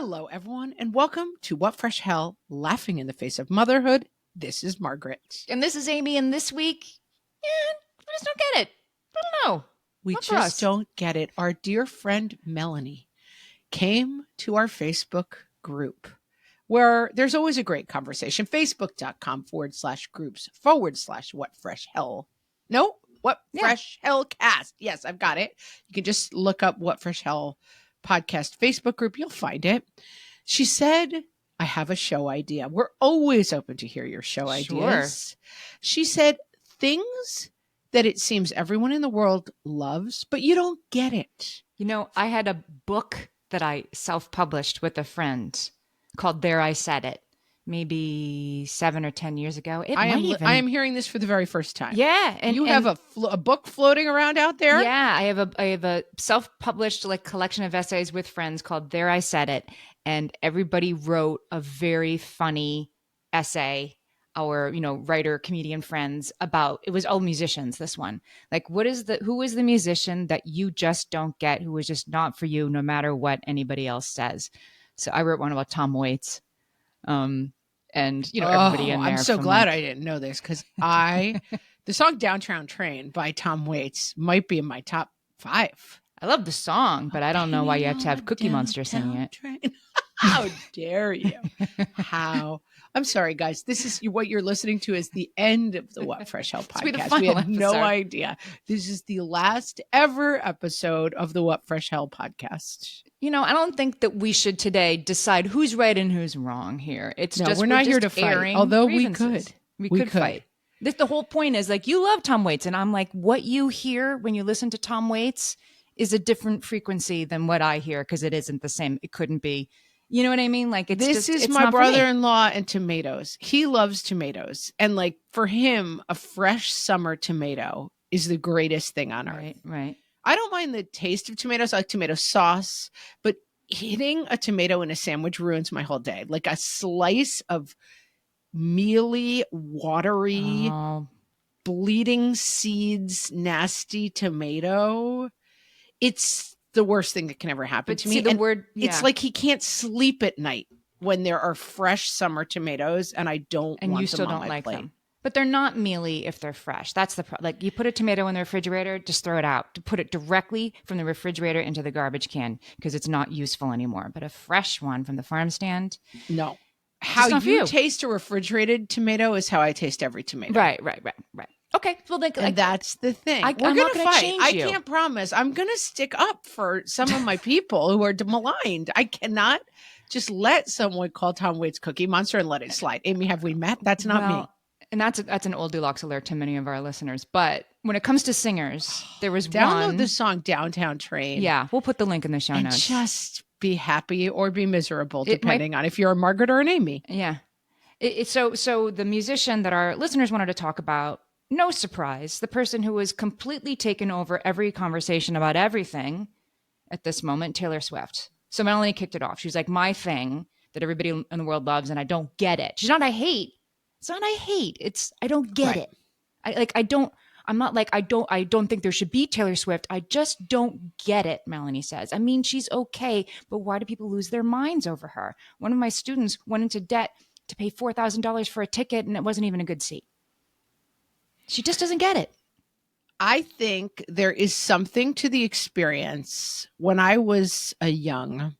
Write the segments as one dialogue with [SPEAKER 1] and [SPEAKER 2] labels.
[SPEAKER 1] Hello, everyone, and welcome to What Fresh Hell, Laughing in the Face of Motherhood. This is Margaret.
[SPEAKER 2] And this is Amy, and this week, we just don't get it. I don't know.
[SPEAKER 1] We
[SPEAKER 2] Not for
[SPEAKER 1] just
[SPEAKER 2] us.
[SPEAKER 1] don't get it. Our dear friend Melanie came to our Facebook group where there's always a great conversation. Facebook.com/groups/What Fresh Hell. No, What Fresh Hell Cast. Yes, I've got it. You can just look up What Fresh Hell Podcast Facebook group. You'll find it. She said, I have a show idea. We're always open to hear your show ideas. She said, things that it seems everyone in the world loves, but you don't get it.
[SPEAKER 2] You know, I had a book that I self-published with a friend called There I Said It, maybe 7 or 10 years ago.
[SPEAKER 1] I am hearing this for the very first time.
[SPEAKER 2] Yeah.
[SPEAKER 1] And you have a book floating around out there?
[SPEAKER 2] Yeah, I have a self-published collection of essays with friends called There I Said It. And everybody wrote a very funny essay, our, writer, comedian friends, about, it was all musicians, this one. Like, who is the musician that you just don't get, who is just not for you, no matter what anybody else says? So I wrote one about Tom Waits. And, everybody in there.
[SPEAKER 1] I'm so glad I didn't know this, because the song Downtown Train by Tom Waits might be in my top 5.
[SPEAKER 2] I love the song, but I don't know why you have to have Cookie Monster singing it.
[SPEAKER 1] How dare you? I'm sorry, guys. This is what you're listening to is the end of the What Fresh Hell podcast. We had no idea. This is the last ever episode of the What Fresh Hell podcast.
[SPEAKER 2] I don't think that we should today decide who's right and who's wrong here.
[SPEAKER 1] We're not here to fight, although grievances.
[SPEAKER 2] We could fight. The whole point is you love Tom Waits, and I'm like, what you hear when you listen to Tom Waits is a different frequency than what I hear, because it isn't the same. It couldn't be. You know what I mean?
[SPEAKER 1] This is my brother-in-law and tomatoes. He loves tomatoes. And for him, a fresh summer tomato is the greatest thing on earth.
[SPEAKER 2] Right.
[SPEAKER 1] I don't mind the taste of tomatoes. I like tomato sauce, but hitting a tomato in a sandwich ruins my whole day. Like a slice of mealy, watery, bleeding seeds, nasty tomato. It's the worst thing that can ever happen to me. It's like he can't sleep at night when there are fresh summer tomatoes, and I don't want them on my plate. And you still don't like them.
[SPEAKER 2] But they're not mealy if they're fresh. That's the problem. You put a tomato in the refrigerator, just throw it out. To put it directly from the refrigerator into the garbage can, because it's not useful anymore. But a fresh one from the farm stand,
[SPEAKER 1] no. How you taste a refrigerated tomato is how I taste every tomato.
[SPEAKER 2] Right. Okay, well,
[SPEAKER 1] and that's the thing. We're going to fight. I can't promise. I'm going to stick up for some of my people who are maligned. I cannot just let someone call Tom Waits Cookie Monster and let it slide. Amy, have we met? That's not me.
[SPEAKER 2] And that's an old deluxe alert to many of our listeners. But when it comes to singers, there was
[SPEAKER 1] Download the song Downtown Train.
[SPEAKER 2] Yeah, we'll put the link in the show notes.
[SPEAKER 1] Just be happy or be miserable, depending on if you're a Margaret or an Amy.
[SPEAKER 2] Yeah. So the musician that our listeners wanted to talk about, no surprise, the person who has completely taken over every conversation about everything at this moment, Taylor Swift. So Melanie kicked it off. She was like, my thing that everybody in the world loves, and I don't get it. She's not, I hate. It's not, I hate. It's, I don't get it. I don't think there should be Taylor Swift. I just don't get it, Melanie says. I mean, she's okay, but why do people lose their minds over her? One of my students went into debt to pay $4,000 for a ticket, and it wasn't even a good seat. She just doesn't get it.
[SPEAKER 1] I think there is something to the experience. When I was young,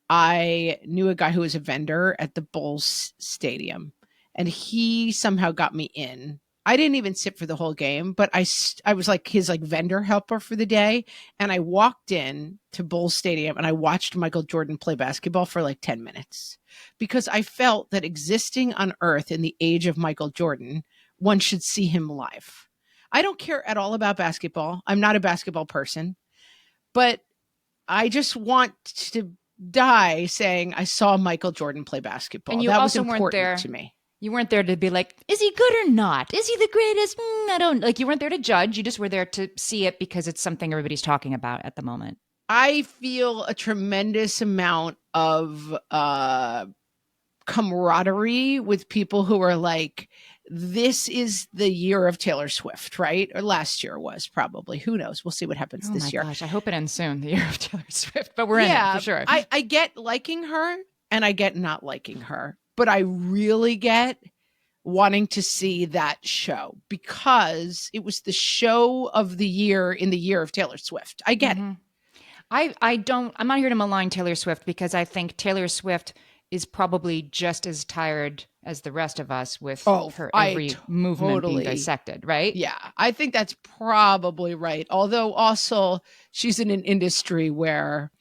[SPEAKER 1] I knew a guy who was a vendor at the Bulls Stadium, and he somehow got me in. I didn't even sit for the whole game, but I was his vendor helper for the day. And I walked in to Bulls Stadium and I watched Michael Jordan play basketball for 10 minutes, because I felt that existing on earth in the age of Michael Jordan, one should see him live. I don't care at all about basketball. I'm not a basketball person, but I just want to die saying I saw Michael Jordan play basketball.
[SPEAKER 2] And you
[SPEAKER 1] that
[SPEAKER 2] also
[SPEAKER 1] was important
[SPEAKER 2] weren't there
[SPEAKER 1] to me.
[SPEAKER 2] You weren't there to be like, is he good or not? Is he the greatest? I don't you weren't there to judge. You just were there to see it because it's something everybody's talking about at the moment.
[SPEAKER 1] I feel a tremendous amount of camaraderie with people who are this is the year of Taylor Swift, right? Or last year was probably. Who knows? We'll see what happens
[SPEAKER 2] Oh
[SPEAKER 1] this
[SPEAKER 2] my
[SPEAKER 1] year.
[SPEAKER 2] gosh, I hope it ends soon, the year of Taylor Swift, but we're in it for sure.
[SPEAKER 1] I get liking her and I get not liking her, but I really get wanting to see that show because it was the show of the year in the year of Taylor Swift. I get it.
[SPEAKER 2] I'm not here to malign Taylor Swift because I think Taylor Swift is probably just as tired as the rest of us with her every movement being dissected, right?
[SPEAKER 1] Yeah, I think that's probably right. Although also she's in an industry where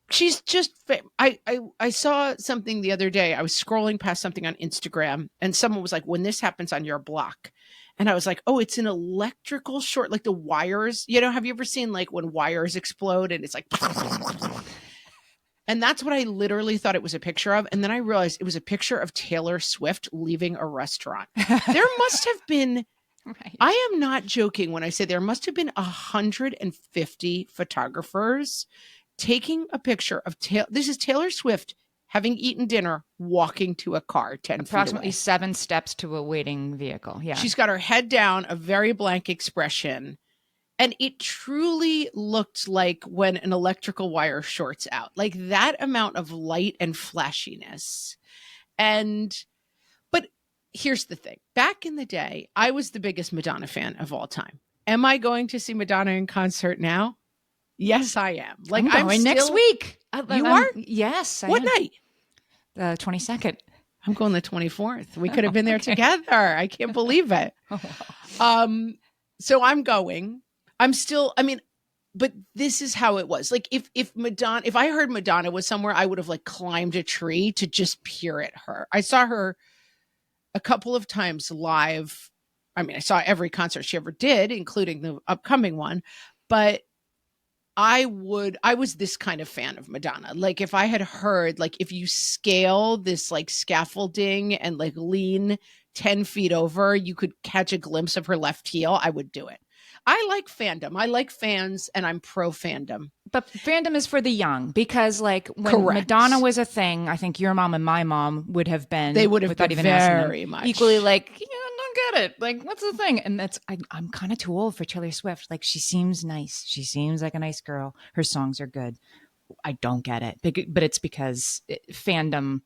[SPEAKER 1] she's just I saw something the other day. I was scrolling past something on Instagram and someone was like, when this happens on your block. And I was like, oh, it's an electrical short, like the wires. You know, have you ever seen like when wires explode and it's like and that's what I literally thought it was a picture of. And then I realized it was a picture of Taylor Swift leaving a restaurant. There must have been, right. I am not joking when I say there must have been 150 photographers taking a picture of this is Taylor Swift having eaten dinner, walking to a car 10
[SPEAKER 2] approximately
[SPEAKER 1] feet away.
[SPEAKER 2] 7 steps to a waiting vehicle. Yeah.
[SPEAKER 1] She's got her head down, a very blank expression. And it truly looked like when an electrical wire shorts out, like that amount of light and flashiness. But here's the thing. Back in the day, I was the biggest Madonna fan of all time. Am I going to see Madonna in concert now? Yes, I am. Like
[SPEAKER 2] I'm going next week.
[SPEAKER 1] You are?
[SPEAKER 2] Yes.
[SPEAKER 1] What night?
[SPEAKER 2] The 22nd.
[SPEAKER 1] I'm going the 24th. We could have been there together. I can't believe it.
[SPEAKER 2] Oh, wow.
[SPEAKER 1] So I'm going. I'm still, but this is how it was. Like if I heard Madonna was somewhere, I would have like climbed a tree to just peer at her. I saw her a couple of times live. I saw every concert she ever did, including the upcoming one, but I was this kind of fan of Madonna. Like if I had heard, like if you scale this like scaffolding and like lean 10 feet over, you could catch a glimpse of her left heel, I would do it. I like fandom. I like fans and I'm pro fandom.
[SPEAKER 2] But fandom is for the young because like when
[SPEAKER 1] Correct.
[SPEAKER 2] Madonna was a thing, I think your mom and my mom would have been.
[SPEAKER 1] They would have
[SPEAKER 2] without
[SPEAKER 1] been
[SPEAKER 2] even
[SPEAKER 1] very much.
[SPEAKER 2] Equally like, I don't get it. Like, what's the thing? And I'm kind of too old for Taylor Swift. Like she seems nice. She seems like a nice girl. Her songs are good. I don't get it. But it's because fandom,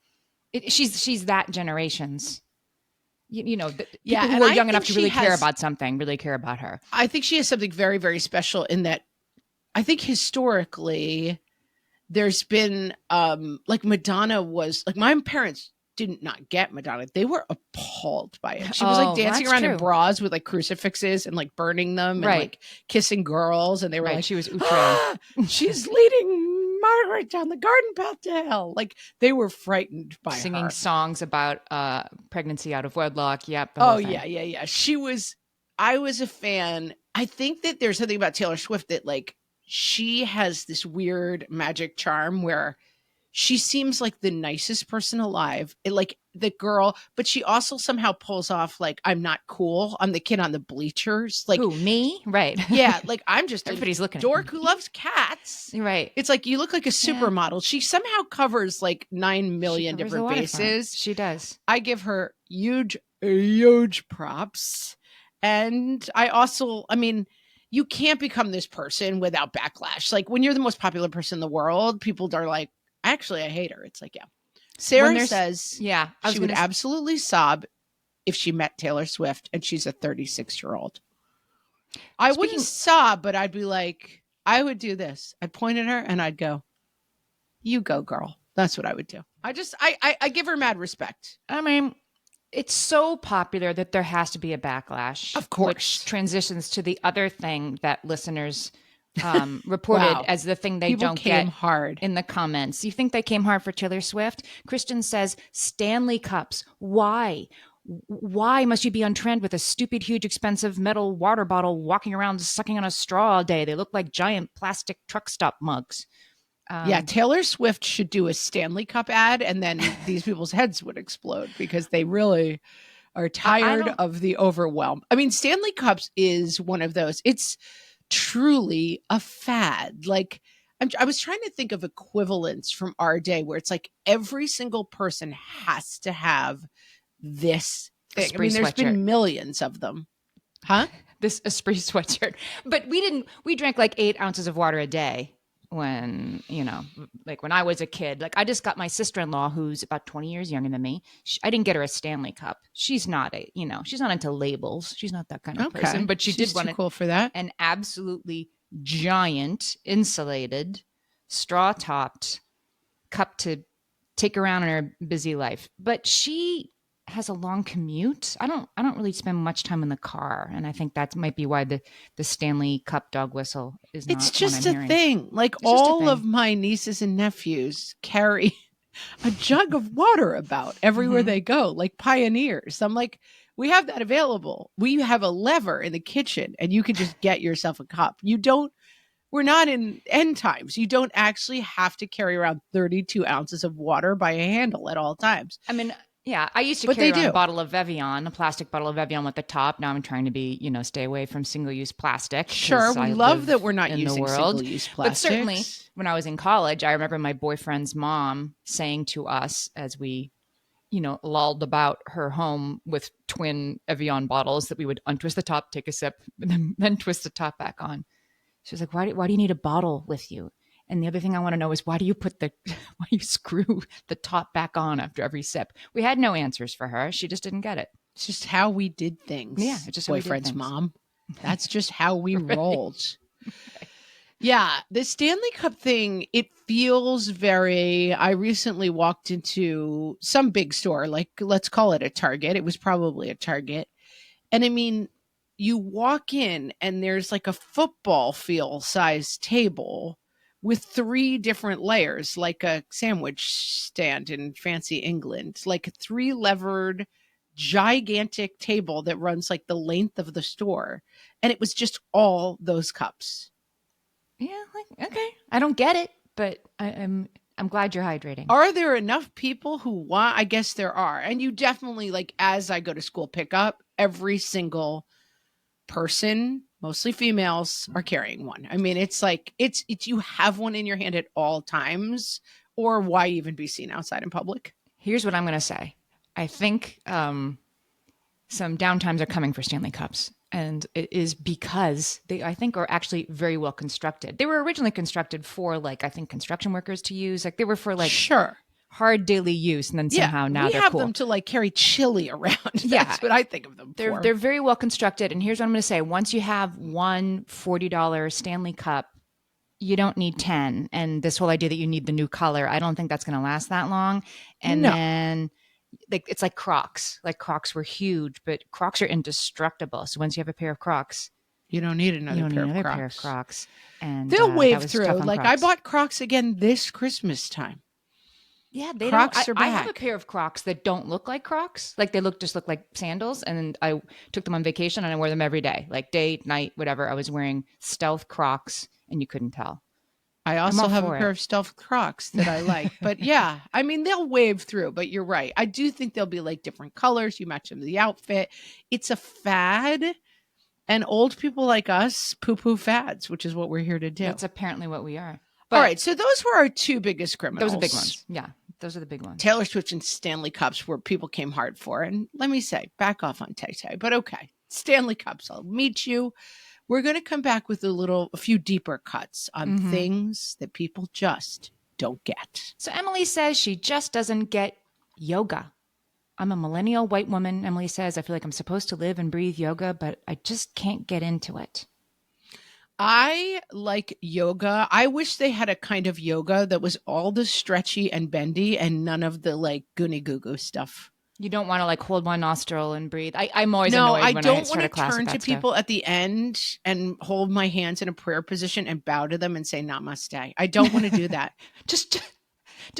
[SPEAKER 2] she's that generation's. People who are young enough to really care about something, really care about her.
[SPEAKER 1] I think she has something very, very special in that I think historically there's been like Madonna was like my parents did not get Madonna. They were appalled by it. She was like dancing around in bras with like crucifixes and like burning them and like kissing girls. And they were like,
[SPEAKER 2] she was outraged.
[SPEAKER 1] She's leading Margaret down the garden path to hell. Like they were frightened by
[SPEAKER 2] singing
[SPEAKER 1] her.
[SPEAKER 2] songs about pregnancy out of wedlock. Yep.
[SPEAKER 1] Yeah. I was a fan. I think that there's something about Taylor Swift that like she has this weird magic charm where she seems like the nicest person alive. Like the girl, but she also somehow pulls off like, I'm not cool. I'm the kid on the bleachers. Like
[SPEAKER 2] who, me? Right.
[SPEAKER 1] Yeah. Like I'm just
[SPEAKER 2] everybody's looking
[SPEAKER 1] dork who loves cats.
[SPEAKER 2] Right.
[SPEAKER 1] It's like you look like a supermodel. She somehow covers like 9 million different bases.
[SPEAKER 2] She does.
[SPEAKER 1] I give her huge props. And I also, you can't become this person without backlash. Like when you're the most popular person in the world, people are like, actually, I hate her. It's like, yeah. Sarah says she would absolutely sob if she met Taylor Swift and she's a 36-year-old. I wouldn't sob, but I'd be like, I would do this. I'd point at her and I'd go, you go, girl. That's what I would do. I give her mad respect.
[SPEAKER 2] It's so popular that there has to be a backlash.
[SPEAKER 1] Of course.
[SPEAKER 2] Which transitions to the other thing that listeners reported as the thing they
[SPEAKER 1] People
[SPEAKER 2] don't
[SPEAKER 1] came
[SPEAKER 2] get
[SPEAKER 1] hard
[SPEAKER 2] in the comments. You think they came hard for Taylor Swift? Christian says, Stanley Cups. Why? Why must you be on trend with a stupid, huge, expensive metal water bottle walking around sucking on a straw all day? They look like giant plastic truck stop mugs.
[SPEAKER 1] Taylor Swift should do a Stanley Cup ad and then these people's heads would explode because they really are tired of the overwhelm. Stanley Cups is one of those. It's truly a fad. Like I was trying to think of equivalents from our day where it's like every single person has to have this thing. I
[SPEAKER 2] Esprit
[SPEAKER 1] mean, there's
[SPEAKER 2] sweatshirt.
[SPEAKER 1] been millions of them. Huh?
[SPEAKER 2] This Esprit sweatshirt. But we drank like 8 ounces of water a day when, like when I was a kid. Like I just got my sister-in-law, who's about 20 years younger than me. I didn't get her a Stanley Cup. She's not she's not into labels. She's not that kind of person, but
[SPEAKER 1] she's
[SPEAKER 2] did want
[SPEAKER 1] too cool for that.
[SPEAKER 2] an absolutely giant insulated straw topped cup to take around in her busy life. But she has a long commute. I don't really spend much time in the car, and I think that might be why the Stanley Cup dog whistle is not.
[SPEAKER 1] It's just
[SPEAKER 2] a
[SPEAKER 1] thing. Like all of my nieces and nephews carry a jug of water about everywhere they go, like pioneers. I'm like, we have that available. We have a lever in the kitchen, and you can just get yourself a cup. We're not in end times. You don't actually have to carry around 32 ounces of water by a handle at all times.
[SPEAKER 2] I mean, yeah, I used to carry around a bottle of Evian, a plastic bottle of Evian with the top. Now I'm trying to be, stay away from single-use plastic.
[SPEAKER 1] Sure, we love that we're not using single-use plastics.
[SPEAKER 2] But certainly, when I was in college, I remember my boyfriend's mom saying to us as we, lolled about her home with twin Evian bottles that we would untwist the top, take a sip, and then twist the top back on. She was like, why do you need a bottle with you? And the other thing I want to know is why do you screw the top back on after every sip? We had no answers for her. She just didn't get it.
[SPEAKER 1] It's just how we did things.
[SPEAKER 2] Yeah, it's just
[SPEAKER 1] boyfriend's mom. That's just how we rolled. Yeah, the Stanley Cup thing, it feels I recently walked into some big store, like let's call it a Target. It was probably a Target. And I mean, you walk in and there's like a football field size table with 3 different layers, like a sandwich stand in fancy England, like a 3-levered gigantic table that runs like the length of the store. And it was just all those cups.
[SPEAKER 2] Yeah, like, okay. I don't get it, but I'm glad you're hydrating.
[SPEAKER 1] Are there enough people who want? I guess there are. And you definitely, like, as I go to school pickup, every single person, mostly females, are carrying one. I mean, it's like it's you have one in your hand at all times, or why even be seen outside in public?
[SPEAKER 2] Here's what I'm going to say. I think some downtimes are coming for Stanley Cups, and it is because they, I think, are actually very well constructed. They were originally constructed for, like, I think construction workers to use. Like, they were for, like, hard daily use, and then somehow now they're cool. We have
[SPEAKER 1] them to, like, carry chili around. That's what I think of them for.
[SPEAKER 2] They're very well constructed, and here's what I'm going to say. Once you have one $40 Stanley Cup, you don't need 10. And this whole idea that you need the new color, I don't think that's going to last that long. And then it's like Crocs. Like, Crocs were huge, but Crocs are indestructible. So once you have a pair of Crocs,
[SPEAKER 1] you don't need another pair of Crocs.
[SPEAKER 2] And
[SPEAKER 1] they'll wave through. Like, Crocs. I bought Crocs again this Christmas time.
[SPEAKER 2] Yeah,
[SPEAKER 1] Crocs are back.
[SPEAKER 2] I have a pair of Crocs that don't look like Crocs. Like, they just look like sandals. And I took them on vacation and I wore them every day, like day, night, whatever. I was wearing stealth Crocs and you couldn't tell.
[SPEAKER 1] I also have a pair of stealth Crocs that I like. But yeah, I mean, they'll wave through, but you're right. I do think they'll be like different colors. You match them to the outfit. It's a fad. And old people like us poo-poo fads, which is what we're here to do.
[SPEAKER 2] That's apparently what we are. But
[SPEAKER 1] all right. So those were our 2 biggest criminals.
[SPEAKER 2] Those are big ones. Yeah. Those are the big ones.
[SPEAKER 1] Taylor Swift and Stanley Cups, where people came hard for. And let me say, back off on Tay-Tay. But okay, Stanley Cups, I'll meet you. We're going to come back with a few deeper cuts on things that people just don't get.
[SPEAKER 2] So Emily says she just doesn't get yoga. I'm a millennial white woman, Emily says. I feel like I'm supposed to live and breathe yoga, but I just can't get into it.
[SPEAKER 1] I like yoga. I wish they had a kind of yoga that was all the stretchy and bendy and none of the, like, goony goo goo stuff.
[SPEAKER 2] You don't want to, like, hold one nostril and breathe. I'm always annoyed when I start a class. No, I don't want to turn to people at the end and hold my hands in a prayer position and bow to them and say namaste. I don't want to do that. Just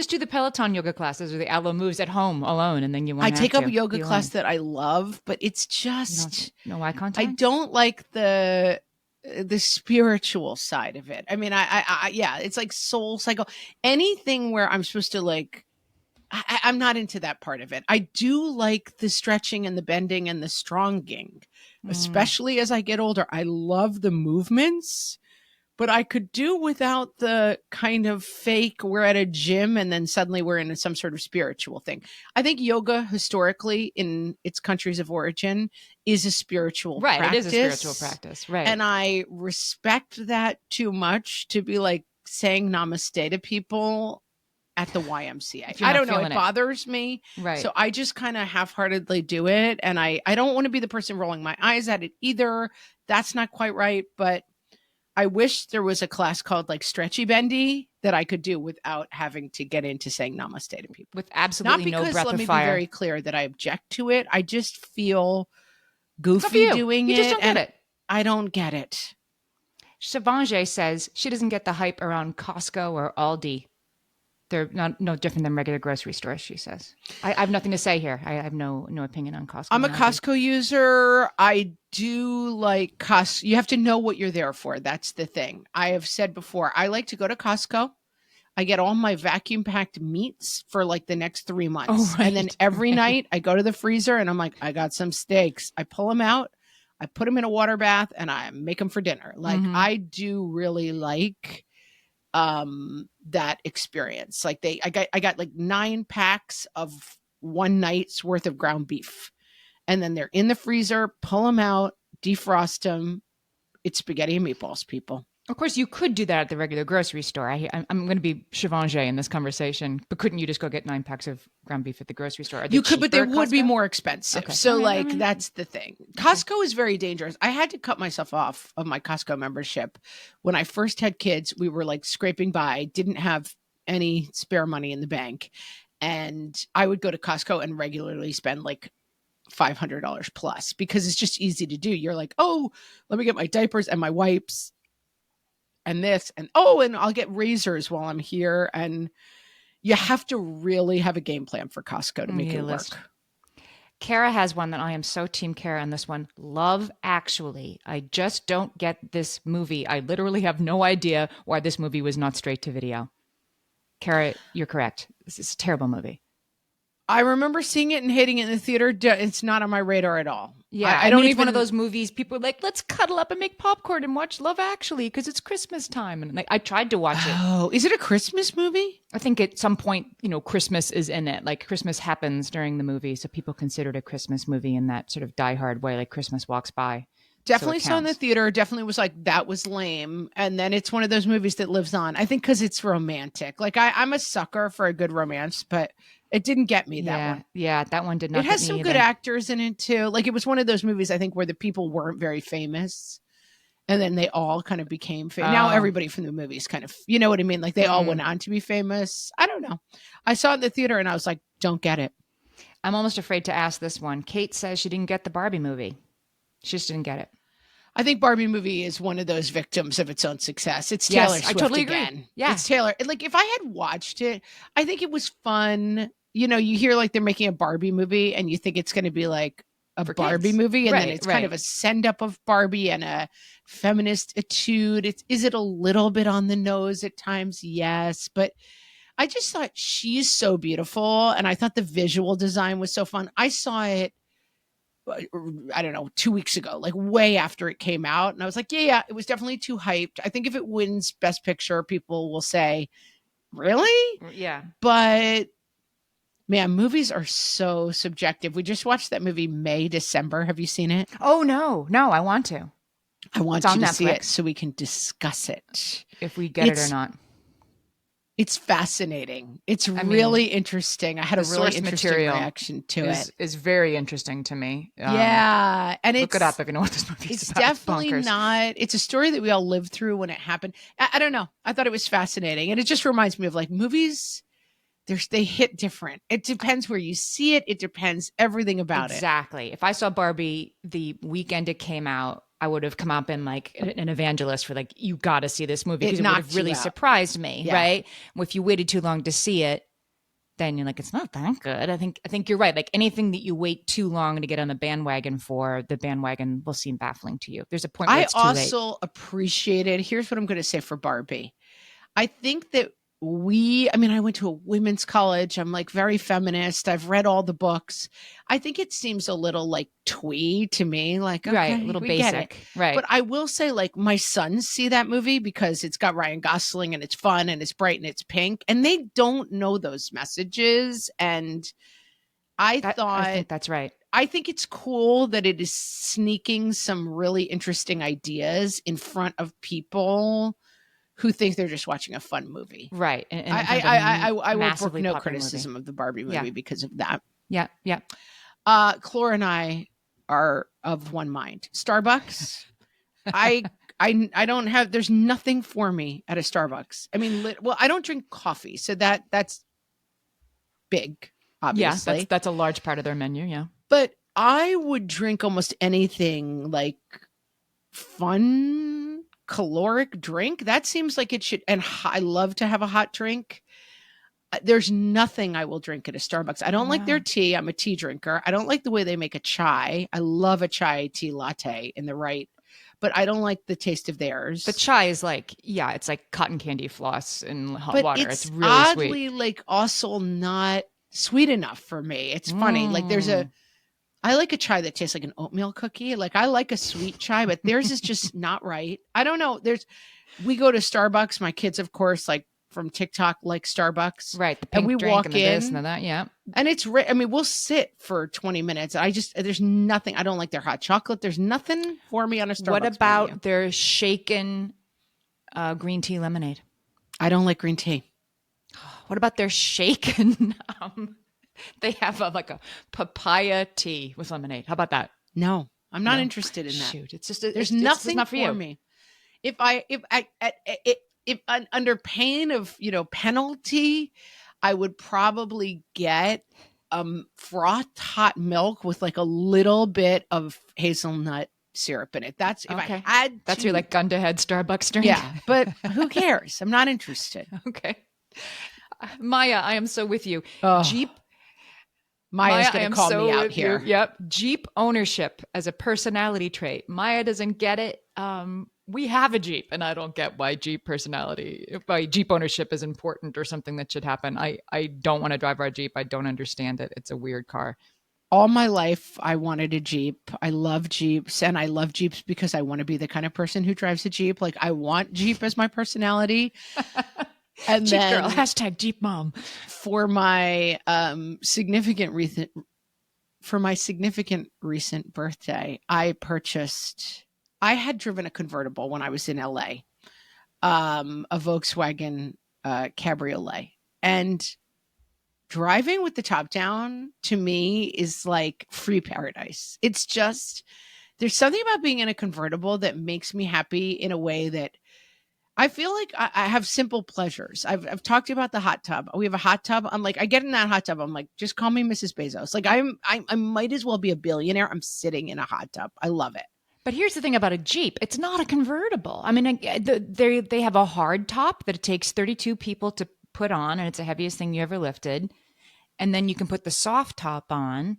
[SPEAKER 2] do the Peloton yoga classes or the Aloe moves at home alone, and then you won't
[SPEAKER 1] I take up a yoga class that I love, but it's just
[SPEAKER 2] no eye contact.
[SPEAKER 1] I don't like the spiritual side of it. I mean, I yeah, it's like Soul Cycle. Anything where I'm supposed to, like, I'm not into that part of it. I do like the stretching and the bending and the stronging, especially as I get older. I love the movements, but I could do without the kind of fake, we're at a gym and then suddenly we're in some sort of spiritual thing. I think yoga historically in its countries of origin is a spiritual
[SPEAKER 2] Right.
[SPEAKER 1] practice.
[SPEAKER 2] It is a spiritual practice. Right.
[SPEAKER 1] And I respect that too much to be like saying namaste to people at the YMCA. I don't know. It bothers me.
[SPEAKER 2] Right.
[SPEAKER 1] So I just kind of half-heartedly do it. And I don't want to be the person rolling my eyes at it either. That's not quite right. But I wish there was a class called like stretchy bendy that I could do without having to get into saying namaste to people.
[SPEAKER 2] With absolutely no breath of fire.
[SPEAKER 1] Let me be very clear that I object to it. I just feel goofy doing it.
[SPEAKER 2] You just don't get it.
[SPEAKER 1] I don't get it.
[SPEAKER 2] Savange says she doesn't get the hype around Costco or Aldi. They're no different than regular grocery stores, she says. I have nothing to say here. I have no opinion on Costco.
[SPEAKER 1] I'm a Costco user. I do like Costco. You have to know what you're there for. That's the thing. I have said before, I like to go to Costco. I get all my vacuum packed meats for like the next 3 months.
[SPEAKER 2] Oh, right.
[SPEAKER 1] And then every night I go to the freezer and I'm like, I got some steaks. I pull them out. I put them in a water bath and I make them for dinner. Like I do really like that experience. Like I got like 9 packs of one night's worth of ground beef, and then they're in the freezer. Pull them out, defrost them. It's spaghetti and meatballs, people.
[SPEAKER 2] Of course, you could do that at the regular grocery store. I'm going to be Chavange in this conversation, but couldn't you just go get 9 packs of ground beef at the grocery store?
[SPEAKER 1] You could, but they would be more expensive. Okay. So that's the thing. Costco is very dangerous. I had to cut myself off of my Costco membership. When I first had kids, we were like scraping by, didn't have any spare money in the bank. And I would go to Costco and regularly spend like $500 plus because it's just easy to do. You're like, oh, let me get my diapers and my wipes and this, and I'll get razors while I'm here. And you have to really have a game plan for Costco to make it work.
[SPEAKER 2] Kara has one that I am so team Kara on this one. Love Actually. I just don't get this movie. I literally have no idea why this movie was not straight to video. Kara, you're correct. This is a terrible movie.
[SPEAKER 1] I remember seeing it and hating it in the theater. It's not on my radar at all.
[SPEAKER 2] Yeah, I don't even. It's one of those movies. People are like, let's cuddle up and make popcorn and watch Love Actually because it's Christmas time. And like, I tried to watch it.
[SPEAKER 1] Oh, is it a Christmas movie?
[SPEAKER 2] I think at some point, Christmas is in it. Like Christmas happens during the movie, so people consider it a Christmas movie in that sort of diehard way. Like Christmas walks by.
[SPEAKER 1] Definitely saw in the theater. Definitely was like, that was lame. And then it's one of those movies that lives on. I think because it's romantic. Like I'm a sucker for a good romance, but it didn't get me, that one.
[SPEAKER 2] Yeah, that one did not.
[SPEAKER 1] It has some good actors in it too. Like it was one of those movies, I think, where the people weren't very famous. And then they all kind of became famous. Now everybody from the movies kind of, you know what I mean? Like they all went on to be famous. I don't know. I saw it in the theater and I was like, don't get it.
[SPEAKER 2] I'm almost afraid to ask this one. Kate says she didn't get the Barbie movie. She just didn't get it.
[SPEAKER 1] I think Barbie movie is one of those victims of its own success. It's Taylor Swift. I totally agree. Yeah. It's Taylor. Like if I had watched it, I think it was fun. You hear like they're making a Barbie movie and you think it's going to be like a Barbie movie. And then it's kind of a send up of Barbie and a feminist etude. Is it a little bit on the nose at times? Yes. But I just thought she's so beautiful. And I thought the visual design was so fun. I saw it, I don't know, 2 weeks ago, like way after it came out. And I was like, yeah, it was definitely too hyped. I think if it wins Best Picture, people will say, really?
[SPEAKER 2] Yeah.
[SPEAKER 1] But man, movies are so subjective. We just watched that movie May, December. Have you seen it?
[SPEAKER 2] Oh, no, I want to.
[SPEAKER 1] I want you to see it so we can discuss it.
[SPEAKER 2] If we get it or not.
[SPEAKER 1] It's fascinating. It's really interesting. I had a really interesting reaction to it.
[SPEAKER 2] It's very interesting to me.
[SPEAKER 1] Yeah. And
[SPEAKER 2] look it up if you know what this movie is
[SPEAKER 1] it's
[SPEAKER 2] about.
[SPEAKER 1] Definitely not. It's a story that we all lived through when it happened. I don't know. I thought it was fascinating. And it just reminds me of like movies. They hit different. It depends where you see it. It depends everything about it.
[SPEAKER 2] Exactly. If I saw Barbie the weekend it came out, I would have come up and like an evangelist for like, you got to see this movie because it would have really surprised me, right? If you waited too long to see it, then you're like, it's not that good. I think you're right. Like anything that you wait too long to get on the bandwagon for, the bandwagon will seem baffling to you. There's a point where it's too late.
[SPEAKER 1] I also appreciated, here's what I'm going to say for Barbie. I think that I went to a women's college. I'm like very feminist. I've read all the books. I think it seems a little like twee to me. Like,
[SPEAKER 2] Right. A
[SPEAKER 1] okay,
[SPEAKER 2] little
[SPEAKER 1] we get it.
[SPEAKER 2] basic. Right.
[SPEAKER 1] But I will say, like, my sons see that movie because it's got Ryan Gosling and it's fun and it's bright and it's pink. And they don't know those messages. And I
[SPEAKER 2] I
[SPEAKER 1] thought,
[SPEAKER 2] think that's right.
[SPEAKER 1] I think it's cool that it is sneaking some really interesting ideas in front of people who think they're just watching a fun movie.
[SPEAKER 2] Right. And
[SPEAKER 1] I will brook
[SPEAKER 2] massively
[SPEAKER 1] no
[SPEAKER 2] popular
[SPEAKER 1] criticism
[SPEAKER 2] movie.
[SPEAKER 1] of the Barbie movie
[SPEAKER 2] Yeah.
[SPEAKER 1] because of that.
[SPEAKER 2] Yeah. Yeah.
[SPEAKER 1] Clore and I are of one mind. Starbucks. I don't have. There's nothing for me at a Starbucks. I mean, well, I don't drink coffee, so that's big, obviously.
[SPEAKER 2] Yeah. That's a large part of their menu. Yeah.
[SPEAKER 1] But I would drink almost anything like fun caloric drink. That seems like it should. And I love to have a hot drink. There's nothing I will drink at a Starbucks. I don't like their tea. I'm a tea drinker. I don't like the way they make a chai. I love a chai tea latte in the right, but I don't like the taste of theirs.
[SPEAKER 2] The chai is like, yeah, it's like cotton candy floss in hot water. It's really
[SPEAKER 1] oddly
[SPEAKER 2] sweet.
[SPEAKER 1] Like also not sweet enough for me. It's funny. Like I like a chai that tastes like an oatmeal cookie. Like I like a sweet chai, but theirs is just not right. I don't know. We go to Starbucks. My kids, of course, like from TikTok, like Starbucks.
[SPEAKER 2] Right. The pink
[SPEAKER 1] and we
[SPEAKER 2] drink
[SPEAKER 1] walk
[SPEAKER 2] and the
[SPEAKER 1] in
[SPEAKER 2] this and the that. Yeah.
[SPEAKER 1] And it's, we'll sit for 20 minutes. There's nothing. I don't like their hot chocolate. There's nothing for me on a Starbucks
[SPEAKER 2] What about
[SPEAKER 1] menu.
[SPEAKER 2] their shaken green tea lemonade?
[SPEAKER 1] I don't like green tea.
[SPEAKER 2] What about their shaken? They have like a papaya tea with lemonade. How about that?
[SPEAKER 1] No, I'm not interested in that.
[SPEAKER 2] Shoot, it's just
[SPEAKER 1] there's nothing
[SPEAKER 2] not for
[SPEAKER 1] me. If under pain of penalty, I would probably get frothed hot milk with like a little bit of hazelnut syrup in it. That's if I had.
[SPEAKER 2] That's your like gun to head Starbucks drink.
[SPEAKER 1] Yeah, but who cares? I'm not interested.
[SPEAKER 2] Okay, Maya, I am so with you. Jeep.
[SPEAKER 1] Maya's going to call me out here.
[SPEAKER 2] Yep. Jeep ownership as a personality trait. Maya doesn't get it. We have a Jeep and I don't get why Jeep ownership is important or something that should happen. I don't want to drive our Jeep. I don't understand it. It's a weird car.
[SPEAKER 1] All my life, I wanted a Jeep. I love Jeeps, and I love Jeeps because I want to be the kind of person who drives a Jeep. Like I want Jeep as my personality. And
[SPEAKER 2] Jeep
[SPEAKER 1] then
[SPEAKER 2] girl, hashtag Jeep mom.
[SPEAKER 1] For my significant recent birthday, I had driven a convertible when I was in LA, a Volkswagen Cabriolet, and driving with the top down to me is like free paradise. It's just, there's something about being in a convertible that makes me happy in a way that I feel like I have simple pleasures. I've talked to you about the hot tub. We have a hot tub. I'm like, I get in that hot tub. I'm like, just call me Mrs. Bezos. Like I might as well be a billionaire. I'm sitting in a hot tub. I love it.
[SPEAKER 2] But here's the thing about a Jeep. It's not a convertible. I mean, they have a hard top that it takes 32 people to put on, and it's the heaviest thing you ever lifted. And then you can put the soft top on,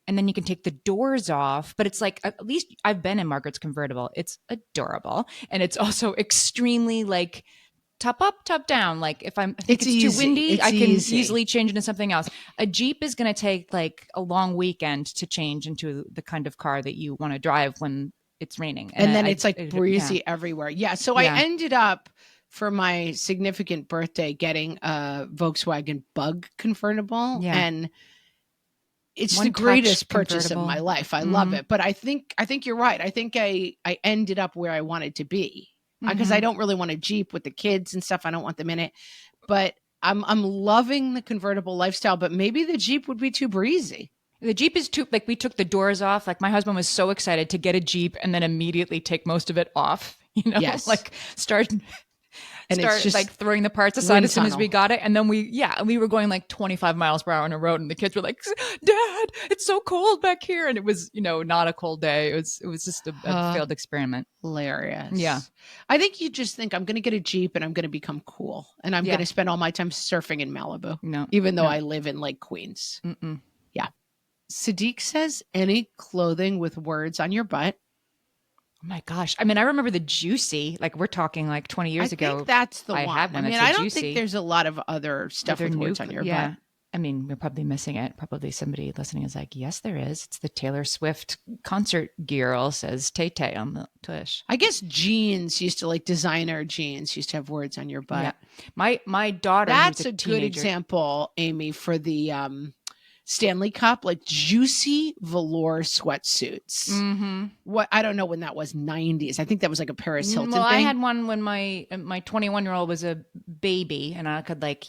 [SPEAKER 2] and then you can take the doors off. But it's like, at least I've been in Margaret's convertible. It's adorable. And it's also extremely like top up, top down. Like if it's too windy, I can easily change into something else. A Jeep is going to take like a long weekend to change into the kind of car that you want to drive when it's raining.
[SPEAKER 1] And then it's like breezy everywhere. Yeah. So
[SPEAKER 2] Yeah.
[SPEAKER 1] I ended up for my significant birthday getting a Volkswagen Bug convertible. Yeah. And it's the greatest purchase of my life. I love it. But I think you're right. I think I ended up where I wanted to be because I don't really want a Jeep with the kids and stuff. I don't want them in it. But I'm loving the convertible lifestyle, but maybe the Jeep would be too breezy.
[SPEAKER 2] The Jeep is too, like we took the doors off. Like my husband was so excited to get a Jeep and then immediately take most of it off,
[SPEAKER 1] Yes.
[SPEAKER 2] like start
[SPEAKER 1] just
[SPEAKER 2] like throwing the parts aside as soon as we got it. And then we were going like 25 miles per hour on a road and the kids were like, Dad, it's so cold back here. And it was, not a cold day. It was just a failed experiment.
[SPEAKER 1] Hilarious.
[SPEAKER 2] Yeah.
[SPEAKER 1] I think you just think I'm going to get a Jeep and I'm going to become cool. And I'm going to spend all my time surfing in Malibu. No. Even though I live in like Queens.
[SPEAKER 2] Mm-mm.
[SPEAKER 1] Yeah. Sadiq says any clothing with words on your butt
[SPEAKER 2] Oh my gosh. I mean, I remember the Juicy, like we're talking like 20
[SPEAKER 1] I
[SPEAKER 2] years ago.
[SPEAKER 1] think that's the
[SPEAKER 2] I
[SPEAKER 1] one.
[SPEAKER 2] had one
[SPEAKER 1] I mean,
[SPEAKER 2] that's a
[SPEAKER 1] I don't
[SPEAKER 2] Juicy.
[SPEAKER 1] think there's a lot of other stuff
[SPEAKER 2] Other
[SPEAKER 1] with
[SPEAKER 2] new,
[SPEAKER 1] words on your
[SPEAKER 2] yeah.
[SPEAKER 1] butt.
[SPEAKER 2] I mean, we're probably missing it. Probably somebody listening is like, yes, there is. It's the Taylor Swift concert girl, says Tay Tay on the tush.
[SPEAKER 1] I guess jeans used to, like designer jeans used to have words on your butt.
[SPEAKER 2] Yeah. My daughter,
[SPEAKER 1] That's
[SPEAKER 2] who's a
[SPEAKER 1] good
[SPEAKER 2] teenager,
[SPEAKER 1] example, Amy, for the Stanley Cup, like juicy velour sweatsuits.
[SPEAKER 2] Mm-hmm.
[SPEAKER 1] What, I don't know when that was, 90s. I think that was like a Paris Hilton
[SPEAKER 2] Well,
[SPEAKER 1] thing.
[SPEAKER 2] I had one when my 21-year-old was a baby, and I could like,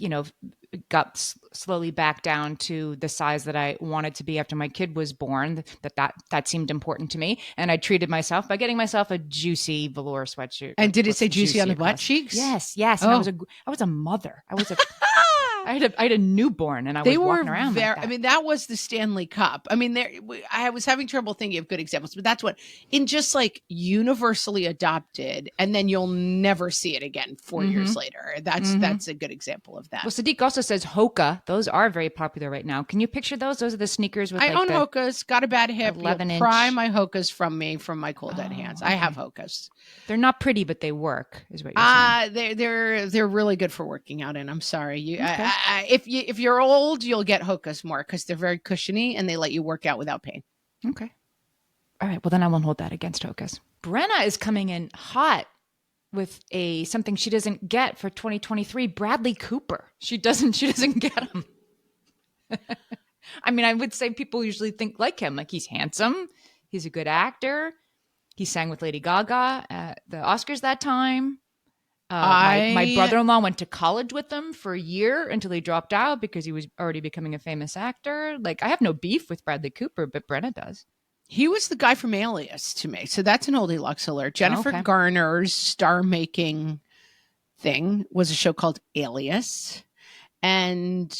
[SPEAKER 2] got slowly back down to the size that I wanted to be after my kid was born. That seemed important to me, and I treated myself by getting myself a juicy velour sweatshirt.
[SPEAKER 1] And did it say juicy on the butt cheeks?
[SPEAKER 2] Yes. And
[SPEAKER 1] Oh.
[SPEAKER 2] I was a mother. I had a newborn, and I was walking around like that.
[SPEAKER 1] I mean, that was the Stanley Cup. I mean, I was having trouble thinking of good examples, but that's what, in just like universally adopted, and then you'll never see it again 4 years later. That's a good example of that.
[SPEAKER 2] Well, Sadiq also says Hoka. Those are very popular right now. Can you picture those? Those are the sneakers with
[SPEAKER 1] I own Hokas. Got a bad hip.
[SPEAKER 2] 11-inch.
[SPEAKER 1] Pry my Hokas from me, from my cold dead hands.
[SPEAKER 2] Okay.
[SPEAKER 1] I have Hokas.
[SPEAKER 2] They're not pretty, but they work, is what you're saying.
[SPEAKER 1] They're really good for working out in. I'm sorry,
[SPEAKER 2] Okay.
[SPEAKER 1] if you're old, you'll get Hokas more because they're very cushiony and they let you work out without pain.
[SPEAKER 2] Okay. All right. Well, then I won't hold that against Hokas. Brenna is coming in hot with something she doesn't get for 2023. Bradley Cooper. She doesn't get him. I mean, I would say people usually think like him. Like, he's handsome. He's a good actor. He sang with Lady Gaga at the Oscars that time. My brother-in-law went to college with him for a year until he dropped out because he was already becoming a famous actor. Like, I have no beef with Bradley Cooper, but Brenna does.
[SPEAKER 1] He was the guy from Alias to me. So that's an oldie Lux alert. Jennifer Garner's star-making thing was a show called Alias. And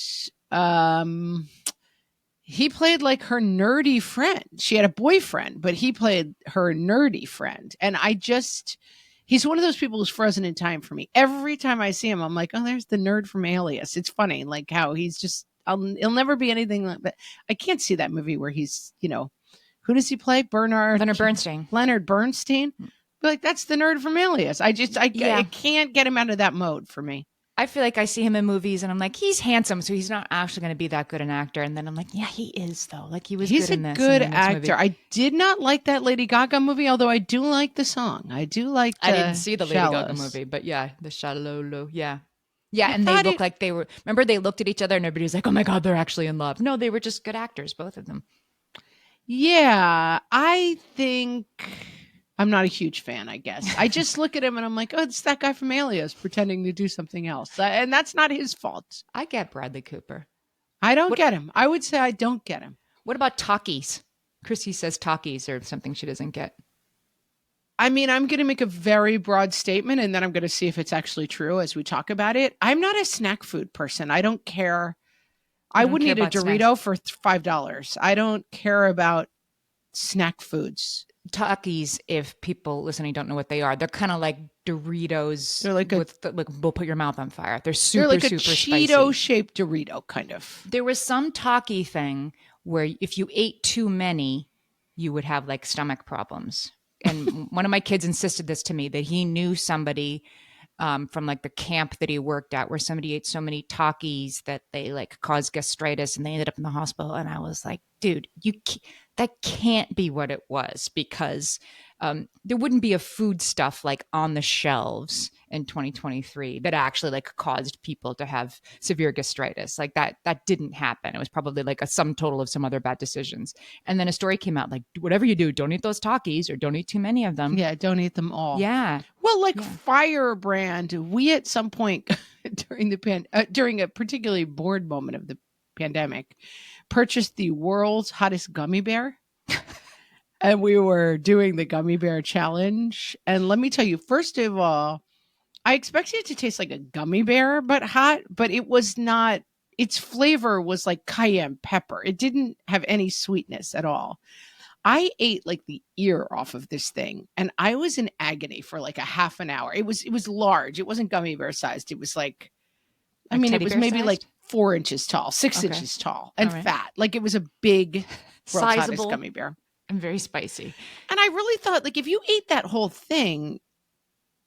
[SPEAKER 1] he played like her nerdy friend. She had a boyfriend, but he played her nerdy friend. And he's one of those people who's frozen in time for me. Every time I see him, I'm like, oh, there's the nerd from Alias. It's funny, like how he's just, he'll never be anything like that. I can't see that movie where he's, who does he play?
[SPEAKER 2] Leonard Bernstein.
[SPEAKER 1] Leonard Bernstein. Like, that's the nerd from Alias. I can't get him out of that mode for me.
[SPEAKER 2] I feel like I see him in movies and I'm like, he's handsome, so he's not actually going to be that good an actor. And then I'm like, yeah, he is though. Like, he's good in this.
[SPEAKER 1] He's a good actor. I did not like that Lady Gaga movie, although I do like the song. I didn't
[SPEAKER 2] see the Lady Gaga movie, but yeah, the Shallow. Yeah. Yeah, and they look like they were, remember they looked at each other and everybody was like, oh my God, they're actually in love. No, they were just good actors, both of them.
[SPEAKER 1] Yeah, I think I'm not a huge fan, I guess. I just look at him and I'm like, oh, it's that guy from Alias pretending to do something else. And that's not his fault.
[SPEAKER 2] I get Bradley Cooper.
[SPEAKER 1] I don't get him. I would say I don't get him.
[SPEAKER 2] What about Takis? Chrissy says Takis are something she doesn't get.
[SPEAKER 1] I mean, I'm going to make a very broad statement and then I'm going to see if it's actually true as we talk about it. I'm not a snack food person. I don't care. I wouldn't eat a Dorito for $5. I don't care about snack foods.
[SPEAKER 2] Takis, if people listening don't know what they are, they're kind of like Doritos.
[SPEAKER 1] They're like
[SPEAKER 2] will put your mouth on fire. They're super,
[SPEAKER 1] like
[SPEAKER 2] super
[SPEAKER 1] a
[SPEAKER 2] spicy.
[SPEAKER 1] Cheeto-shaped Dorito, kind of.
[SPEAKER 2] There was some Taki thing where if you ate too many, you would have like stomach problems. And one of my kids insisted this to me, that he knew somebody from like the camp that he worked at where somebody ate so many Takis that they like caused gastritis and they ended up in the hospital. And I was like, dude, that can't be what it was, because there wouldn't be a food stuff like on the shelves in 2023 that actually like caused people to have severe gastritis. Like that didn't happen. It was probably like a sum total of some other bad decisions. And then a story came out like, whatever you do, don't eat those Takis or don't eat too many of them.
[SPEAKER 1] Yeah, don't eat them all.
[SPEAKER 2] Yeah.
[SPEAKER 1] Well, Firebrand, we at some point during a particularly bored moment of the pandemic, purchased the world's hottest gummy bear. And we were doing the gummy bear challenge. And let me tell you, first of all, I expected it to taste like a gummy bear, but hot, but it was not. Its flavor was like cayenne pepper. It didn't have any sweetness at all. I ate like the ear off of this thing and I was in agony for like a half an hour. It was large. It wasn't gummy bear sized. It was like it was maybe like 4 inches tall, 6 inches tall and fat. Like it was a big sizable gummy bear.
[SPEAKER 2] I'm very spicy.
[SPEAKER 1] And I really thought, like, if you ate that whole thing,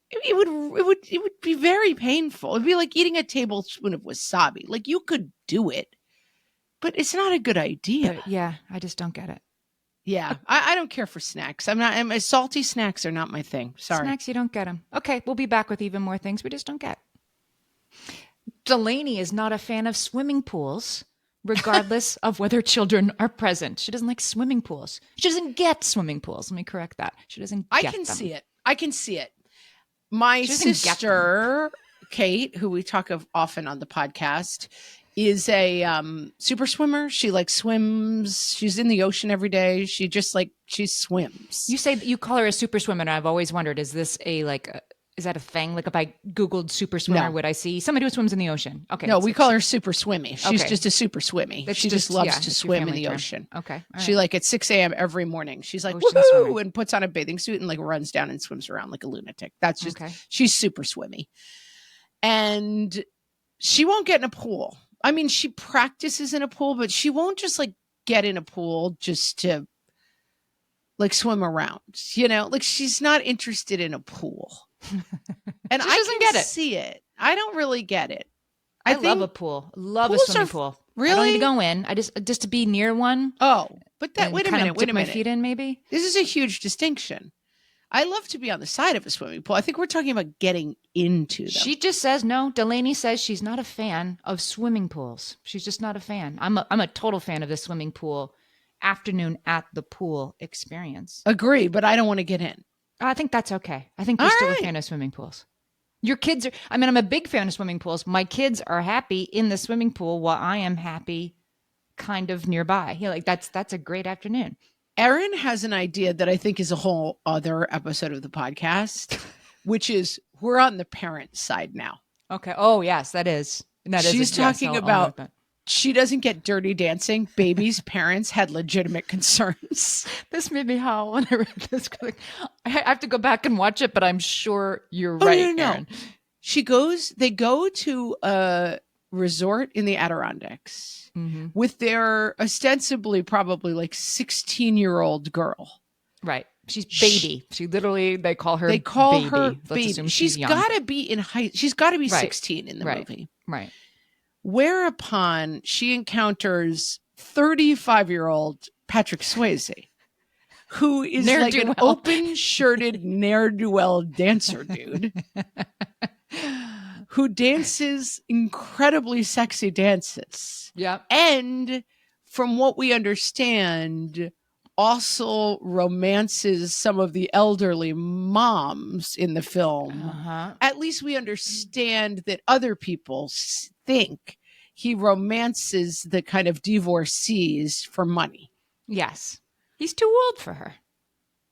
[SPEAKER 1] it would be very painful. It'd be like eating a tablespoon of wasabi. Like, you could do it, but it's not a good idea.
[SPEAKER 2] But yeah, I just don't get it.
[SPEAKER 1] Yeah, I don't care for snacks. Salty snacks are not my thing. Sorry.
[SPEAKER 2] Snacks, you don't get them. Okay, we'll be back with even more things we just don't get. Delaney is not a fan of swimming pools, regardless of whether children are present. She doesn't like swimming pools. She doesn't get swimming pools. Let me correct that. She doesn't get them.
[SPEAKER 1] I can see it. My sister, Kate, who we talk of often on the podcast, is a super swimmer. She like swims. She's in the ocean every day. She swims.
[SPEAKER 2] You say that you call her a super swimmer, and I've always wondered, is this is that a thing? Like if I Googled super swimmer, would I see somebody who swims in the ocean? Okay.
[SPEAKER 1] No, we call her super swimmy. She's just a super swimmy. She just loves to swim in the ocean.
[SPEAKER 2] Okay.
[SPEAKER 1] She like at 6 a.m. every morning. She's like, woohoo, and puts on a bathing suit and like runs down and swims around like a lunatic. That's just, she's super swimmy. And she won't get in a pool. I mean, she practices in a pool, but she won't just like get in a pool just to like swim around, like she's not interested in a pool. And I
[SPEAKER 2] doesn't get it.
[SPEAKER 1] See it. I don't really get it.
[SPEAKER 2] I love a pool. Love a swimming pool.
[SPEAKER 1] Really?
[SPEAKER 2] I don't need to go in. I just to be near one.
[SPEAKER 1] Oh, but wait a minute.
[SPEAKER 2] My feet in maybe.
[SPEAKER 1] This is a huge distinction. I love to be on the side of a swimming pool. I think we're talking about getting into them.
[SPEAKER 2] She just says no. Delaney says she's not a fan of swimming pools. She's just not a fan. I'm a total fan of the swimming pool afternoon at the pool experience.
[SPEAKER 1] Agree, but I don't want to get in.
[SPEAKER 2] I think that's okay. I think you're still a fan of swimming pools. Your kids are, I'm a big fan of swimming pools. My kids are happy in the swimming pool while I am happy kind of nearby. That's a great afternoon.
[SPEAKER 1] Erin has an idea that I think is a whole other episode of the podcast, which is we're on the parent side now.
[SPEAKER 2] Okay. Oh, yes, that is.
[SPEAKER 1] She's talking about she doesn't get Dirty Dancing. Baby's parents had legitimate concerns.
[SPEAKER 2] This made me howl when I read this. I have to go back and watch it, but I'm sure you're right, no. Erin.
[SPEAKER 1] They go to a resort in the Adirondacks with their ostensibly probably like 16-year-old girl.
[SPEAKER 2] Right. She's baby. They call her baby.
[SPEAKER 1] She's got to be in high. She's got to be 16 in the movie.
[SPEAKER 2] Right.
[SPEAKER 1] Whereupon she encounters 35-year-old Patrick Swayze, who is like an open-shirted ne'er-do-well dancer dude who dances incredibly sexy dances.
[SPEAKER 2] Yeah.
[SPEAKER 1] And from what we understand, also romances some of the elderly moms in the film. At least we understand that other people think he romances the kind of divorcees for money.
[SPEAKER 2] Yes. He's too old for her.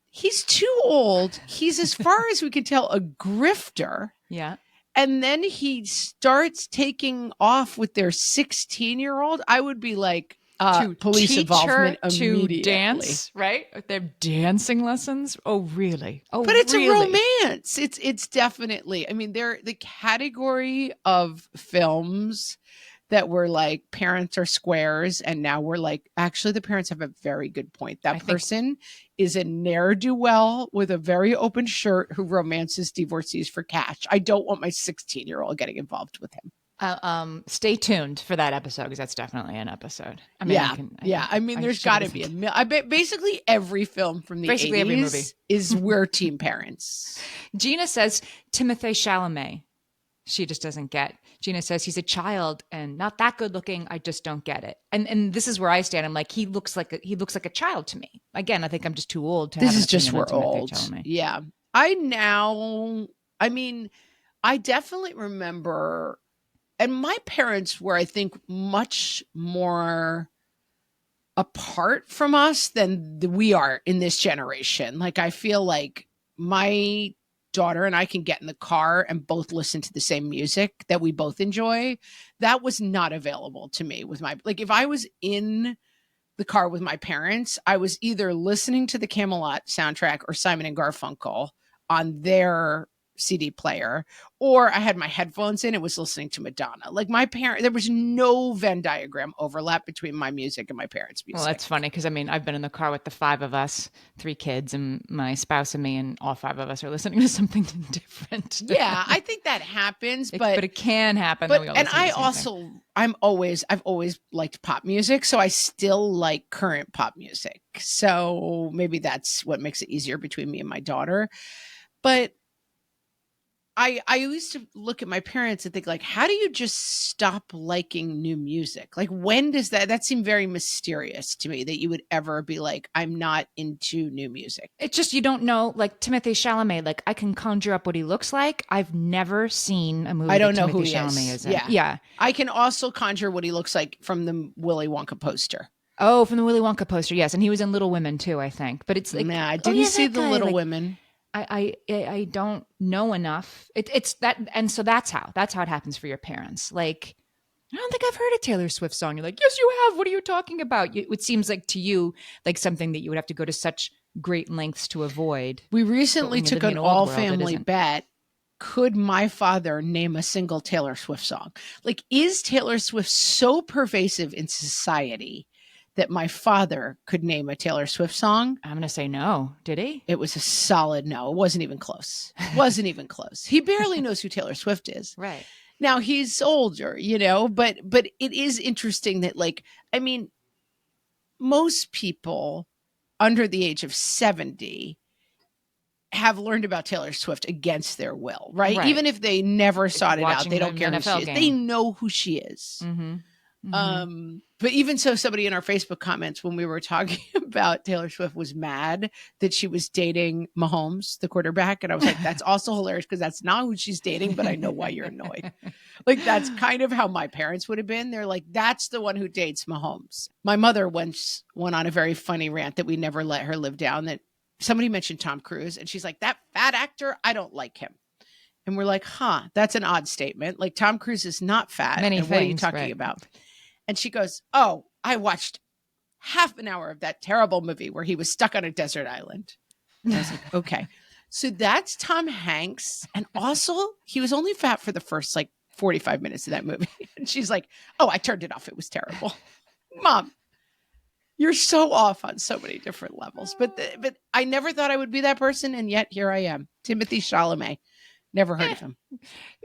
[SPEAKER 1] He's too old. He's, as far as we can tell, a grifter.
[SPEAKER 2] Yeah.
[SPEAKER 1] And then he starts taking off with their 16-year-old. I would be like, police involvement immediately.
[SPEAKER 2] To dance, right? Their dancing lessons. Oh, really? Oh,
[SPEAKER 1] but it's a romance. It's definitely. I mean, they're the category of films that were like parents are squares, and now we're like, actually, the parents have a very good point. That person is a ne'er-do-well with a very open shirt who romances divorcees for cash. I don't want my 16-year-old getting involved with him.
[SPEAKER 2] Stay tuned for that episode, because that's definitely an episode. I mean,
[SPEAKER 1] I mean, there's got to be I bet basically every film from the 80s
[SPEAKER 2] every movie
[SPEAKER 1] is we're teen parents.
[SPEAKER 2] Gina says Timothée Chalamet. She just doesn't get. Gina says he's a child and not that good looking. I just don't get it. And this is where I stand. I'm like, he looks like a child to me. Again, I think I'm just too old to.
[SPEAKER 1] This is just we're old. Yeah, I definitely remember. And my parents were, I think, much more apart from us than we are in this generation. Like, I feel like my daughter and I can get in the car and both listen to the same music that we both enjoy. That was not available to me with if I was in the car with my parents, I was either listening to the Camelot soundtrack or Simon and Garfunkel on their CD player, or I had my headphones in and was listening to Madonna. Like my parent, there was no Venn diagram overlap between my music and my parents'
[SPEAKER 2] Well,
[SPEAKER 1] music.
[SPEAKER 2] that's funny because I mean, I've been in the car with the five of us, three kids, and my spouse and me, and all five of us are listening to something different.
[SPEAKER 1] Yeah, I think that happens,
[SPEAKER 2] But it can happen that we all
[SPEAKER 1] and
[SPEAKER 2] listen to
[SPEAKER 1] I
[SPEAKER 2] the same thing.
[SPEAKER 1] also I've always liked pop music, so I still like current pop music. So maybe that's what makes it easier between me and my daughter. But I used to look at my parents and think like, how do you just stop liking new music? Like when does that seemed very mysterious to me that you would ever be like, I'm not into new music.
[SPEAKER 2] It's just you don't know, like Timothy Chalamet. Like I can conjure up what he looks like. I've never seen a movie
[SPEAKER 1] I
[SPEAKER 2] that
[SPEAKER 1] don't know who
[SPEAKER 2] Timothy
[SPEAKER 1] he
[SPEAKER 2] Chalamet
[SPEAKER 1] is.
[SPEAKER 2] is in.
[SPEAKER 1] Yeah.
[SPEAKER 2] Yeah.
[SPEAKER 1] I can also conjure what he looks like from the Willy Wonka poster.
[SPEAKER 2] Oh, from the Willy Wonka poster, yes, and he was in Little Women too, I think. But it's like,
[SPEAKER 1] Nah, I
[SPEAKER 2] oh
[SPEAKER 1] didn't
[SPEAKER 2] yeah,
[SPEAKER 1] see
[SPEAKER 2] that
[SPEAKER 1] the
[SPEAKER 2] guy.
[SPEAKER 1] Little
[SPEAKER 2] Like
[SPEAKER 1] Women.
[SPEAKER 2] I don't know enough. It's that, and so that's how it happens for your parents. Like I don't think I've heard a Taylor Swift song. You're like, yes, you have. What are you talking about? It seems like to you like something that you would have to go to such great lengths to avoid.
[SPEAKER 1] We
[SPEAKER 2] But
[SPEAKER 1] recently
[SPEAKER 2] when you're
[SPEAKER 1] took
[SPEAKER 2] living in
[SPEAKER 1] an
[SPEAKER 2] an old
[SPEAKER 1] all
[SPEAKER 2] world, it
[SPEAKER 1] family
[SPEAKER 2] isn't.
[SPEAKER 1] bet. Could my father name a single Taylor Swift song? Like, is Taylor Swift so pervasive in society that my father could name a Taylor Swift song?
[SPEAKER 2] I'm gonna say no. Did he?
[SPEAKER 1] It was a solid no. It wasn't even close. Wasn't even close. He barely knows who Taylor Swift is.
[SPEAKER 2] Right.
[SPEAKER 1] Now he's older, but it is interesting that like, I mean, most people under the age of 70 have learned about Taylor Swift against their will, right?
[SPEAKER 2] Right.
[SPEAKER 1] Even if they never sought it out,
[SPEAKER 2] Watching
[SPEAKER 1] they don't
[SPEAKER 2] the
[SPEAKER 1] care who she
[SPEAKER 2] NFL
[SPEAKER 1] is.
[SPEAKER 2] game.
[SPEAKER 1] They know who she is.
[SPEAKER 2] Mm-hmm. Mm-hmm.
[SPEAKER 1] But even so, somebody in our Facebook comments when we were talking about Taylor Swift was mad that she was dating Mahomes, the quarterback. And I was like, that's also hilarious because that's not who she's dating, but I know why you're annoyed. Like, that's kind of how my parents would have been. They're like, that's the one who dates Mahomes. My mother once went on a very funny rant that we never let her live down, that somebody mentioned Tom Cruise. And she's like, that fat actor, I don't like him. And we're like, that's an odd statement. Like, Tom Cruise is not fat.
[SPEAKER 2] Many
[SPEAKER 1] and
[SPEAKER 2] things,
[SPEAKER 1] what are you talking
[SPEAKER 2] right.
[SPEAKER 1] about? And she goes, oh, I watched half an hour of that terrible movie where he was stuck on a desert island. And I was like, okay. So that's Tom Hanks. And also, he was only fat for the first like 45 minutes of that movie. And she's like, oh, I turned it off. It was terrible. Mom, you're so off on so many different levels. But I never thought I would be that person. And yet here I am. Timothy Chalamet. Never heard of him.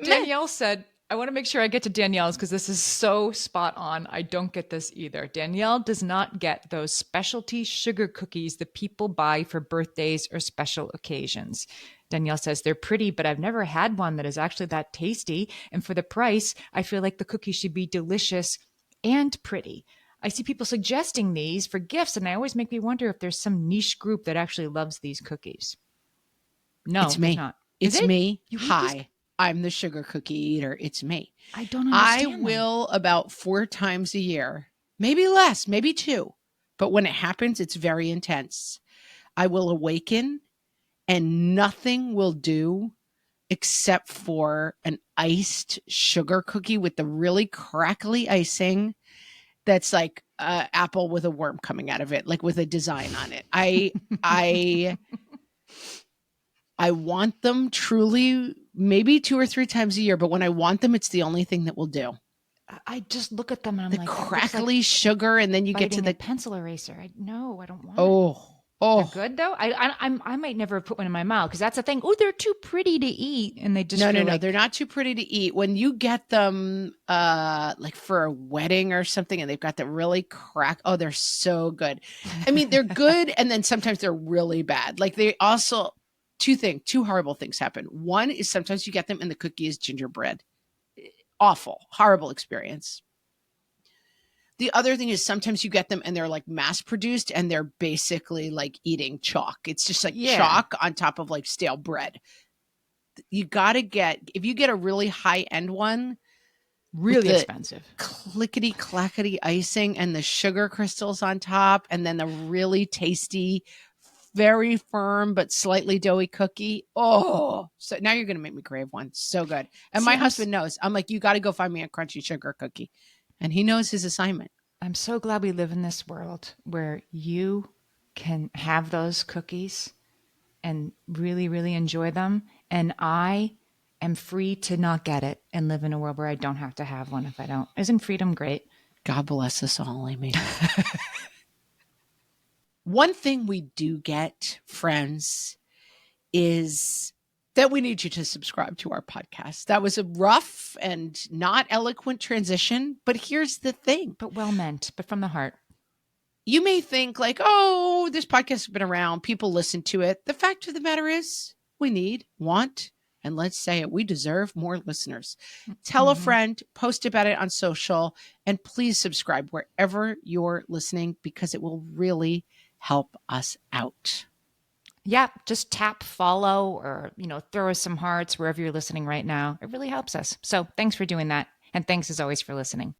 [SPEAKER 2] Danielle said, I want to make sure I get to Danielle's because this is so spot on. I don't get this either. Danielle does not get those specialty sugar cookies that people buy for birthdays or special occasions. Danielle says they're pretty, but I've never had one that is actually that tasty. And for the price, I feel like the cookies should be delicious and pretty. I see people suggesting these for gifts, and I always make me wonder if there's some niche group that actually loves these cookies. No,
[SPEAKER 1] It's me.
[SPEAKER 2] there's not.
[SPEAKER 1] It's me.
[SPEAKER 2] You
[SPEAKER 1] Hi. I'm the sugar cookie eater. It's me.
[SPEAKER 2] I don't understand.
[SPEAKER 1] I will about 4 times a year, maybe less, maybe 2. But when it happens, it's very intense. I will awaken and nothing will do except for an iced sugar cookie with the really crackly icing that's like apple with a worm coming out of it, like with a design on it. I want them truly maybe 2 or 3 times a year, but when I want them, it's the only thing that will do.
[SPEAKER 2] I just look at them and I'm
[SPEAKER 1] The
[SPEAKER 2] like,
[SPEAKER 1] crackly
[SPEAKER 2] like
[SPEAKER 1] sugar, and then you get to the
[SPEAKER 2] pencil eraser. I don't want it.
[SPEAKER 1] Oh,
[SPEAKER 2] They're good though. I might never put one in my mouth because that's the thing. Oh, they're too pretty to eat, and they just
[SPEAKER 1] no,
[SPEAKER 2] like...
[SPEAKER 1] they're not too pretty to eat. When you get them, like for a wedding or something, and they've got the really they're so good. I mean, they're good, and then sometimes they're really bad. Like they also two horrible things happen. One is sometimes you get them and the cookie is gingerbread. Awful, horrible experience. The other thing is sometimes you get them and they're like mass produced and they're basically like eating chalk. It's just like chalk on top of like stale bread. You got to if you get a really high end one,
[SPEAKER 2] really expensive,
[SPEAKER 1] clickety clackety icing and the sugar crystals on top, and then the really tasty, very firm but slightly doughy cookie. Oh, so now you're going to make me crave one. So good. And my husband knows. I'm like, you got to go find me a crunchy sugar cookie. And he knows his assignment.
[SPEAKER 2] I'm so glad we live in this world where you can have those cookies and really, really enjoy them and I am free to not get it and live in a world where I don't have to have one if I don't. Isn't freedom great?
[SPEAKER 1] God bless us all, Amy. One thing we do get, friends, is that we need you to subscribe to our podcast. That was a rough and not eloquent transition, but here's the thing.
[SPEAKER 2] But well meant, but from the heart.
[SPEAKER 1] You may think like, oh, this podcast has been around. People listen to it. The fact of the matter is we want, and let's say it, we deserve more listeners. Tell a friend, post about it on social, and please subscribe wherever you're listening because it will really help us out.
[SPEAKER 2] Yeah, just tap follow or, throw us some hearts wherever you're listening right now. It really helps us. So thanks for doing that. And thanks as always for listening.